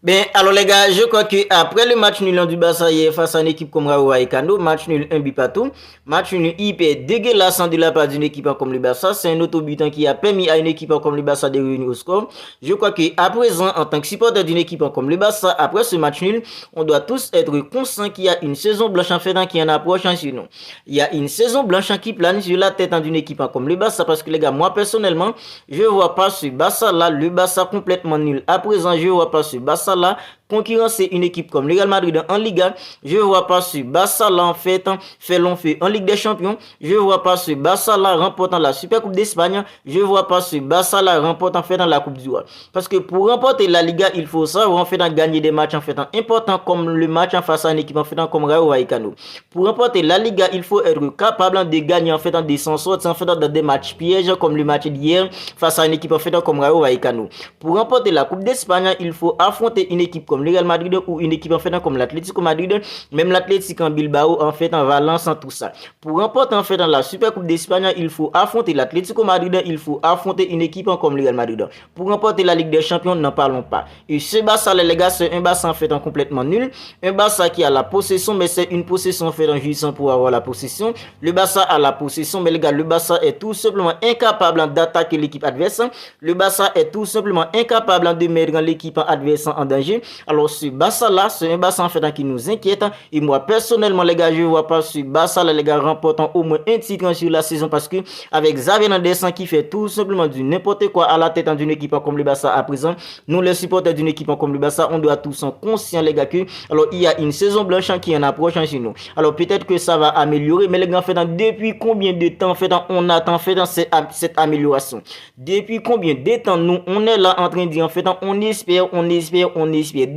Ben, alors les gars, je crois que après le match nul du Barça hier face à une équipe comme Rayo Vallecano, match nul un but partout, match nul hyper dégueulasse de la part d'une équipe comme le Barça, c'est un auto-butant qui a permis à une équipe comme le Barça de revenir au score. Je crois que à présent, en tant que supporter d'une équipe comme le Barça, après ce match nul, on doit tous être conscients qu'il y a une saison blanche en fait qui en approche sur nous. Il y a une saison blanche qui plane sur la tête d'une équipe comme le Barça parce que les gars, moi personnellement, je vois pas ce Barça là, le Barça complètement nul. À présent, je vois pas ce Barça là concurrencer une équipe comme le Real Madrid en Liga. Je ne vois pas ce Barça là en fait long feu en Ligue des Champions. Je ne vois pas ce Barça là remportant la Super Coupe d'Espagne. Je ne vois pas ce Barça là remportant en fait dans la Coupe du Roi. Parce que pour remporter la Liga, il faut savoir en fait gagner des matchs en fait importants comme le match en face à une équipe en fait comme Rayo Vallecano. Pour remporter la Liga, il faut être capable de gagner en fait des sans sortes en fait dans des matchs pièges comme le match d'hier face à une équipe en fait comme Rayo Vallecano. Pour remporter la Coupe d'Espagne, il faut affronter une équipe comme le Real Madrid ou une équipe en fait comme l'Atlético Madrid, même l'Atlético en Bilbao en fait en Valence en tout ça. Pour remporter en fait dans la Super Coupe d'Espagne, il faut affronter l'Atlético Madrid, il faut affronter une équipe comme le Real Madrid. Pour remporter la Ligue des Champions, n'en parlons pas. Et ce Barça les gars, c'est un Barça en fait complètement nul, un Barça qui a la possession mais c'est une possession en fait en jouissant pour avoir la possession. Le Barça a la possession mais les gars, le Barça est tout simplement incapable d'attaquer l'équipe adverse. Le Barça est tout simplement incapable de mettre l'équipe adverse en danger. Alors ce Barça là, c'est un Barça en fait qui nous inquiète. Et moi personnellement les gars, je ne vois pas ce Barça là les gars remportant au moins un titre sur la saison parce que avec Xavi Hernandez qui fait tout simplement du n'importe quoi à la tête d'une équipe comme le Barça à présent, nous les supporters d'une équipe comme le Barça, on doit tous être conscients les gars que alors il y a une saison blanche qui en approche chez nous. Alors peut-être que ça va améliorer, mais les gars en fait depuis combien de temps en fait on attend en fait cette amélioration? Depuis combien de temps nous on est là en train de dire en fait on espère.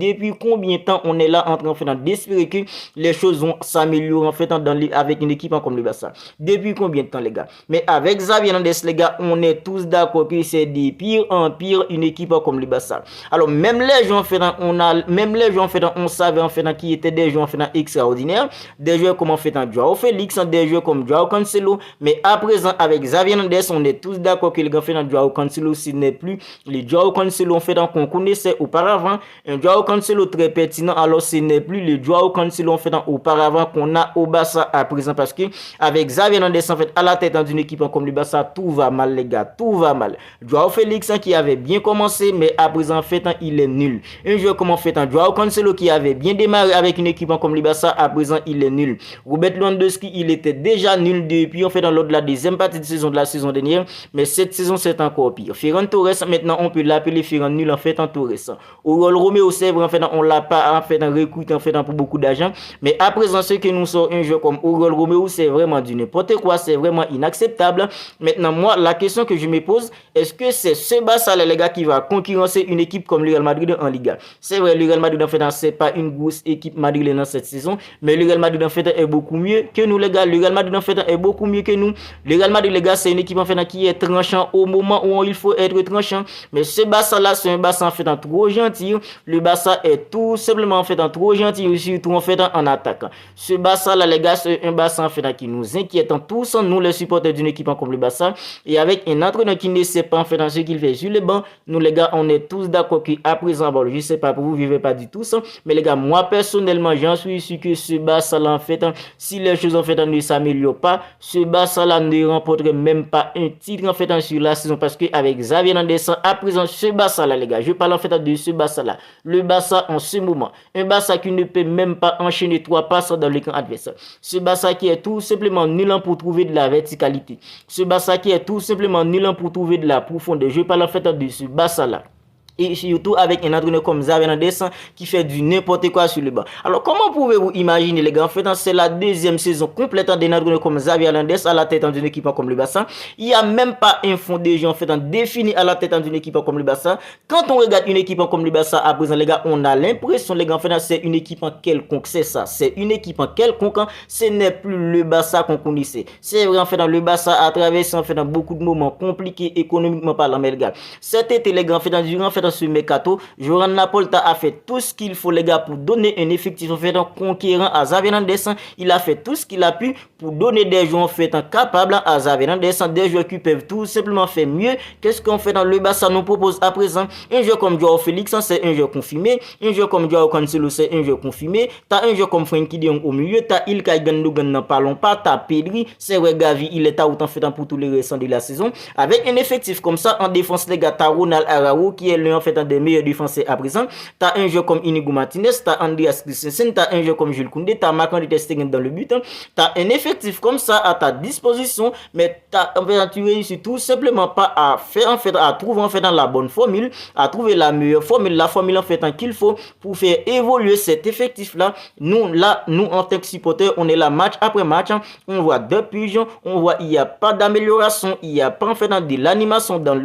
Depuis combien de temps on est là en train d'espérer que les choses vont s'améliorer en fait avec une équipe comme le Barça? Depuis combien de temps les gars? Mais avec Xavi Hernandez les gars, on est tous d'accord que c'est de pire en pire une équipe comme le Barça. Alors même les joueurs en fait on savait en fait qui étaient des joueurs en fait extraordinaires, des joueurs comme en fait Joao Félix, des joueurs comme Joao Cancelo, mais à présent avec Xavi Hernandez, on est tous d'accord que le gars fait Joao Cancelo ce n'est plus le Joao Cancelo en fait qu'on connaissait auparavant, un Joao Cancelo très pertinent, alors ce n'est plus le Joao Cancelo en fait auparavant qu'on a au Barça à présent parce que avec Xavi Hernandez en fait à la tête d'une équipe comme le Barça, tout va mal les gars, tout va mal. Joao Félix qui avait bien commencé mais à présent en fait il est nul. Un joueur comme en fait Joao Cancelo qui avait bien démarré avec une équipe comme le Barça, à présent il est nul. Robert Lewandowski il était déjà nul depuis en fait dans l'autre de la deuxième partie de saison de la saison dernière, mais cette saison c'est encore pire. Ferran Torres maintenant on peut l'appeler Ferran nul en fait en Torres. Oriol Romeo c'est vrai en fait on l'a pas en fait recruté en fait pour beaucoup d'argent, mais à présent ce que nous sommes un joueur comme Oriol Romeo c'est vraiment du n'importe quoi, c'est vraiment inacceptable. Maintenant moi la question que je me pose, est-ce que c'est ce Barça les gars qui va concurrencer une équipe comme le Real Madrid en Liga? C'est vrai le Real Madrid en fait c'est pas une grosse équipe madrilène dans cette saison, mais le Real Madrid en fait est beaucoup mieux que nous les gars. Le Real Madrid en fait est beaucoup mieux que nous. Le Real Madrid les gars c'est une équipe en fait qui est tranchant au moment où il faut être tranchant, mais ce Barça là c'est un Barça en fait trop gentil. Le Barça est tout simplement en fait trop gentil, surtout en fait en attaque. Ce Barça là les gars c'est un Barça en fait qui nous inquiète tous nous les supporters d'une équipe comme le Barça, et avec un entraîneur qui ne sait pas en fait ce qu'il fait sur le banc, nous les gars on est tous d'accord qu'à présent bon, je sais pas pour vous vivez pas du tout ça, mais les gars moi personnellement j'en suis sûr que ce Barça là en fait si les choses en fait ne s'améliorent pas, ce Barça là ne remporterait même pas un titre en fait sur la saison parce que avec Xavi Hernandez à présent ce Barça là les gars, je parle en fait de ce Barça là, le Barça en ce moment, un Barça qui ne peut même pas enchaîner 3 passes dans le camp adverse, ce Barça qui est tout simplement nul pour trouver de la verticalité, ce Barça qui est tout simplement nul pour trouver de la profondeur, je parle en fait de ce Barça là. Et surtout avec un entraîneur comme Xavi Hernandez qui fait du n'importe quoi sur le banc. Alors comment pouvez-vous imaginer les gars, en fait c'est la deuxième saison complète d'un entraîneur comme Xavi Hernandez à la tête d'une équipe comme le Barça. Il n'y a même pas un fond de jeu en fait défini à la tête d'une équipe comme le Barça. Quand on regarde une équipe comme le Barça à présent les gars, on a l'impression les gars en fait c'est une équipe en quelconque, c'est ça, c'est une équipe en quelconque, ce n'est plus le Barça qu'on connaissait. C'est vrai en fait le Barça a traversé en fait beaucoup de moments compliqués économiquement parlant mais les gars. Cet été les gars en fait durant dans ce mercato. Joran Laporta a fait tout ce qu'il faut les gars pour donner un effectif en fait conquérant à Xavi Hernandez. Il a fait tout ce qu'il a pu pour donner des joueurs en fait capables à Xavi Hernandez, des joueurs qui peuvent tout simplement faire mieux. Qu'est-ce qu'on fait dans le Barça nous propose à présent? Un joueur comme Joao Félix, c'est un joueur confirmé. Un joueur comme Joao Cancelo, c'est un joueur confirmé. T'as un joueur comme Frenkie de Jong au milieu. T'as Ilkay Gundogan, n'en parlons pas. T'as Pedri, c'est vrai Gavi, il est à autant fait pour tous les restants de la saison. Avec un effectif comme ça en défense les gars, t'as Ronald Araujo qui est l'un en fait des meilleurs défenseurs à présent. T'as un joueur comme Inigo Martinez, t'as Andreas Christensen, t'as un joueur comme Jules Koundé, t'as Marc-André ter Stegen dans le but. T'as un effectif comme ça à ta disposition, mais tu réussis tout simplement pas à faire en fait, à trouver en fait dans la bonne formule, à trouver la meilleure formule, la formule en fait qu'il faut pour faire évoluer cet effectif là. Nous en tant que supporters, on est là match après match, on voit deux pigeons, on voit il n'y a pas d'amélioration, il n'y a pas en fait de l'animation dans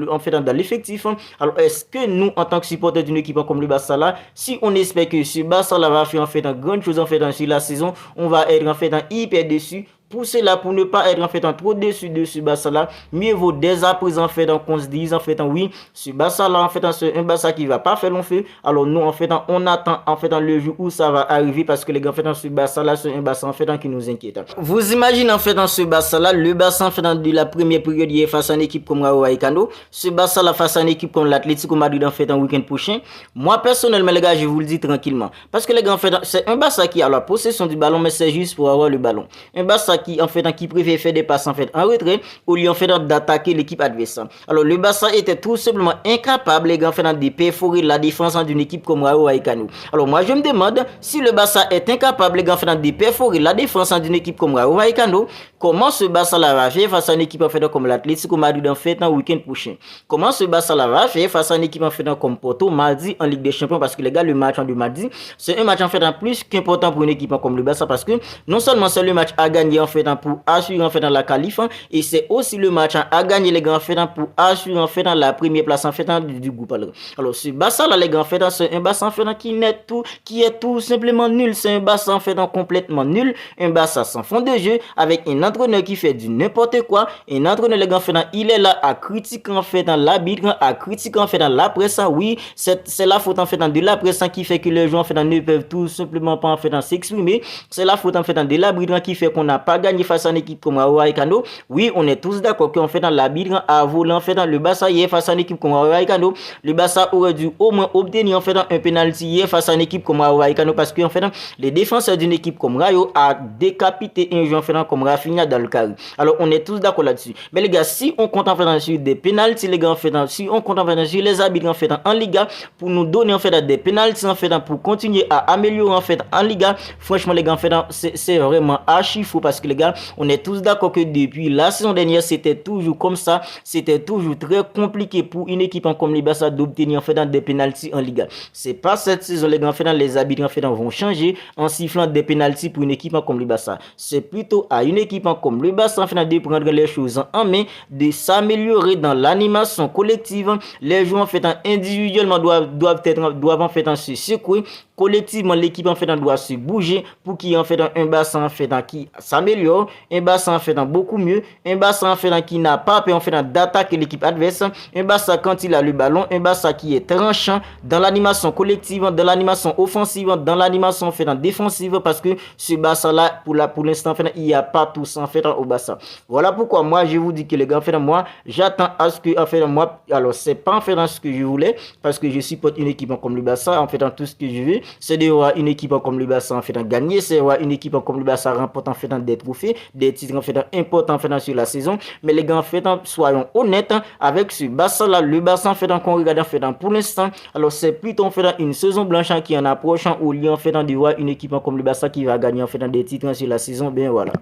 l'effectif. Alors est-ce que nous en tant que supporters d'une équipe comme le Barça là, si on espère que ce Barça là va faire en fait grande chose en fait sur la saison, on va être en fait hyper déçu. Pour cela, pour ne pas être en fait trop déçu de ce Barça là, mieux vaut dès à présent en fait qu'on se dise en fait oui, ce Barça là en fait c'est un Barça qui va pas faire long feu. Alors nous en fait on attend en fait le jour où ça va arriver parce que les gars en fait ce Barça là c'est un Barça en fait qui nous inquiète. Vous imaginez en fait dans ce Barça là, le Barça en fait de la première période hier face à une équipe comme Rayo Vallecano, ce Barça là face à une équipe comme l'Atlético Madrid en fait en week-end prochain. Moi personnellement les gars, je vous le dis tranquillement parce que les gars en fait c'est un Barça qui a la possession du ballon mais c'est juste pour avoir le ballon. Un Barça qui préfère faire des passes en fait en retrait au lieu en fait d'attaquer l'équipe adverse. Alors le Barça était tout simplement incapable les gars en fait de perforer la défense d'une équipe comme Rayo Vallecano. Alors moi je me demande si le Barça est incapable les gars en fait de perforer la défense d'une équipe comme Rayo Vallecano, comment ce Barça là va faire face à une équipe en fait comme l'Atlético Madrid en fait en week-end prochain? Comment ce Barça là va faire face à une équipe en fait comme Porto mardi en Ligue des Champions? Parce que les gars, le match de mardi c'est un match en fait en plus qu'important pour une équipe comme le Barça parce que non seulement c'est le match à gagner en fait pour assurer en fait dans la qualif et c'est aussi le match à gagner les gars en fait pour assurer en fait dans la première place en fait du groupe. Alors ce Barça là les gars en fait c'est un Barça en fait qui est tout simplement nul, c'est un Barça en fait complètement nul, un Barça sans fond de jeu avec un entraîneur qui fait du n'importe quoi, un entraîneur les gars en fait il est là à critiquer en fait dans l'arbitre, à critiquer en fait dans la presse. Oui, c'est la faute en fait de la presse qui fait que les joueurs en fait ne peuvent tout simplement pas en fait s'exprimer, c'est la faute en fait de l'arbitre qui fait qu'on n'a pas gagné face à une équipe comme Rayo Vallecano. Oui, on est tous d'accord qu'en fait l'arbitre a volé en fait le Barça hier face à une équipe comme Rayo Vallecano. Le Barça aurait dû au moins obtenir en fait un penalty hier face à une équipe comme Rayo Vallecano parce que en fait les défenseurs d'une équipe comme Rayo a décapité un joueur en fait comme Rafinha dans le carré. Alors on est tous d'accord là-dessus. Mais les gars, si on compte en fait sur des penalties les gars en fait, si on compte en fait sur les arbitres en fait en Liga pour nous donner en fait des penalties en fait pour continuer à améliorer en fait en Liga, franchement les gars en fait c'est vraiment archi faux parce que les gars, on est tous d'accord que depuis la saison dernière c'était toujours comme ça, c'était toujours très compliqué pour une équipe comme le Barça d'obtenir en fait des penalties en Liga. C'est pas cette saison les gars en fait les arbitres en fait vont changer en sifflant des penalties pour une équipe comme le Barça. C'est plutôt à une équipe comme le Barça en fait de prendre les choses en main, de s'améliorer dans l'animation collective. Les joueurs en fait individuellement doivent en fait se secouer. Collectivement l'équipe en fait doit se bouger pour qu'il y ait en fait un Barça en fait qui s'améliore, un Barça en fait beaucoup mieux, un Barça en fait qui n'a pas peur en fait d'attaquer l'équipe adverse, un Barça quand il a le ballon, un Barça qui est tranchant dans l'animation collective, dans l'animation offensive, dans l'animation en fait défensive parce que ce Barça là pour l'instant en fait il n'y a pas tout ça en fait au Barça. Voilà pourquoi moi je vous dis que les gars en fait moi j'attends à ce que en fait moi, alors c'est pas en fait ce que je voulais parce que je supporte une équipe comme le Barça en fait tout ce que je veux c'est de voir une équipe comme le Barça en fait gagner, c'est voir une équipe comme le Barça remporte en fait des trophées, des titres en fait importants en fait sur la saison. Mais les gars en fait soyons honnêtes avec ce Barça là, le Barça en fait qu'on regarde en fait pour l'instant, alors c'est plutôt en fait une saison blanche qui en approche au lieu en fait de voir une équipe comme le Barça qui va gagner en fait des titres sur la saison. Bien voilà.